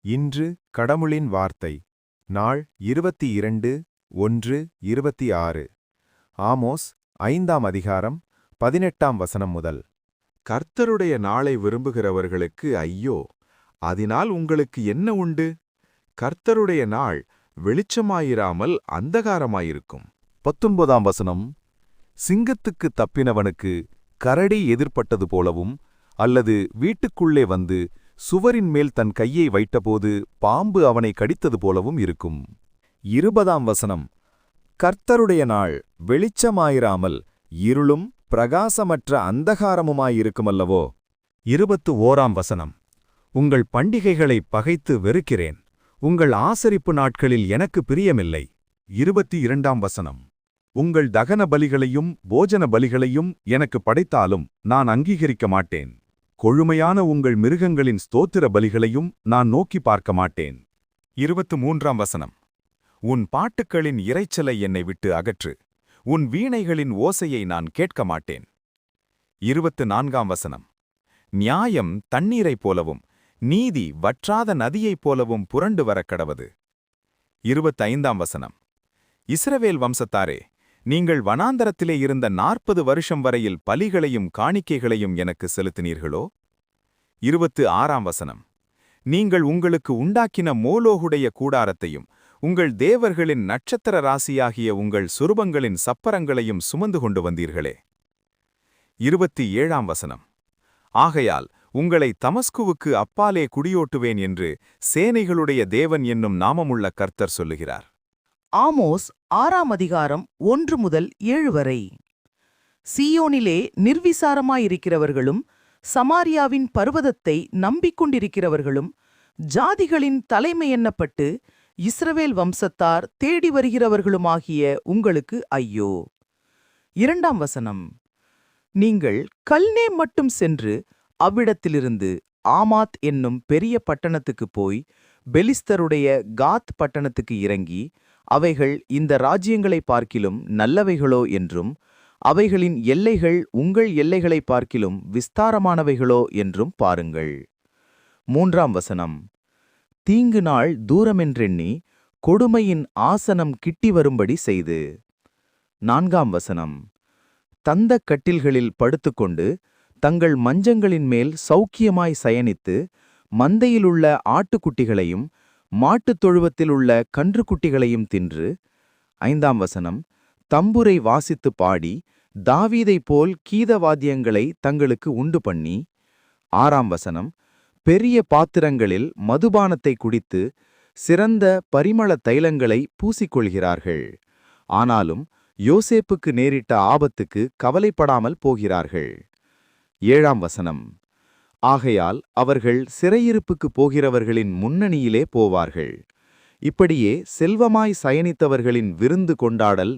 இன்று கடவுளின் வார்த்தை. நாள் 22/1/26. ஆமோஸ் 5ஆம் அதிகாரம் 18ஆம் வசனம் முதல். கர்த்தருடைய நாளை விரும்புகிறவர்களுக்கு ஐயோ! அதனால் உங்களுக்கு என்ன உண்டு? கர்த்தருடைய நாள் வெளிச்சமாயிராமல் அந்தகாரமாயிருக்கும். 19ஆம் வசனம். சிங்கத்துக்கு தப்பினவனுக்கு கரடி எதிர்ப்பட்டது போலவும், அல்லது வீட்டுக்குள்ளே வந்து சுவரின் மேல் தன் கையை வைத்தபோது பாம்பு அவனை கடித்தது போலவும் இருக்கும். 20ஆம் வசனம். கர்த்தருடைய நாள் வெளிச்சமாயிராமல் இருளும் பிரகாசமற்ற அந்தகாரமுமாயிருக்குமல்லவோ. 21ஆம் வசனம். உங்கள் பண்டிகைகளைப் பகைத்து வெறுக்கிறேன், உங்கள் ஆசரிப்பு நாட்களில் எனக்கு பிரியமில்லை. 22ஆம் வசனம். உங்கள் தகன பலிகளையும் போஜன பலிகளையும் எனக்கு படைத்தாலும் நான் அங்கீகரிக்க மாட்டேன். கொழுமையான உங்கள் மிருகங்களின் ஸ்தோத்திர பலிகளையும் நான் நோக்கி பார்க்க மாட்டேன். 23ஆம் வசனம். உன் பாட்டுக்களின் இரைச்சலை என்னை விட்டு அகற்று, உன் வீணைகளின் ஓசையை நான் கேட்க மாட்டேன். 24ஆம் வசனம். நியாயம் தண்ணீரைப் போலவும் நீதி வற்றாத நதியைப் போலவும் புரண்டு வரக்கடவது. 25ஆம் வசனம். இஸ்ரவேல் வம்சத்தாரே, நீங்கள் வனாந்தரத்திலே இருந்த 40 வருஷம் வரையில் பலிகளையும் காணிக்கைகளையும் எனக்கு செலுத்தினீர்களோ? 26ஆம் வசனம். நீங்கள் உங்களுக்கு உண்டாக்கின மோலோகுடைய கூடாரத்தையும் உங்கள் தேவர்களின் நட்சத்திர ராசியாகிய உங்கள் சுரூபங்களின் சப்பரங்களையும் சுமந்து கொண்டு வந்தீர்களே. 27ஆம் வசனம். ஆகையால் உங்களை தமஸ்குவுக்கு அப்பாலே குடியோட்டுவேன் என்று சேனைகளுடைய தேவன் என்னும் நாமமுள்ள கர்த்தர் சொல்லுகிறார். ஆமோஸ் 6ஆம் அதிகாரம் 1 முதல் 7 வரை. சீயோனிலே நிர்விசாரமாயிருக்கிறவர்களும் சமாரியாவின் பர்வதத்தை நம்பிக்கொண்டிருக்கிறவர்களும் ஜாதிகளின் தலைமை எண்ணப்பட்டு இஸ்ரவேல் வம்சத்தார் தேடி வருகிறவர்களுமாகிய உங்களுக்கு ஐயோ. 2ஆம் வசனம். நீங்கள் கல்னே மட்டும் சென்று அவ்விடத்திலிருந்து ஆமாத் என்னும் பெரிய பட்டணத்துக்குப் போய் பெலிஸ்தருடைய காத் பட்டணத்துக்கு இறங்கி அவைகள் இந்த ராஜ்யங்களைப் பார்க்கிலும் நல்லவைகளோ என்றும் அவைகளின் எல்லைகள் உங்கள் எல்லைகளைப் பார்க்கிலும் விஸ்தாரமானவைகளோ என்றும் பாருங்கள். 3ஆம் வசனம். தீங்கு நாள் தூரமென்றெண்ணி கொடுமையின் ஆசனம் கிட்டி வரும்படி செய்து. 4ஆம் வசனம். தந்தக் கட்டில்களில் படுத்துக்கொண்டு தங்கள் மஞ்சங்களின் மேல் சௌக்கியமாய் சயனித்து மந்தையிலுள்ள ஆட்டுக்குட்டிகளையும் மாட்டுத் தொழுவத்தில் உள்ள கன்றுக்குட்டிகளையும் தின்று. 5ஆம் வசனம். தம்புரை வாசித்து பாடி தாவீதைப் போல் கீதவாத்தியங்களை தங்களுக்கு உண்டு பண்ணி. 6ஆம் வசனம். பெரிய பாத்திரங்களில் மதுபானத்தை குடித்து சிறந்த பரிமள தைலங்களை பூசிக்கொள்கிறார்கள். ஆனாலும் யோசேப்புக்கு நேரிட்ட ஆபத்துக்கு கவலைப்படாமல் போகிறார்கள். 7ஆம் வசனம். ஆகையால் அவர்கள் சிறையிருப்புக்குப் போகிறவர்களின் முன்னணியிலே போவார்கள். இப்படியே செல்வமாய் சயனித்தவர்களின் விருந்து கொண்டாடல்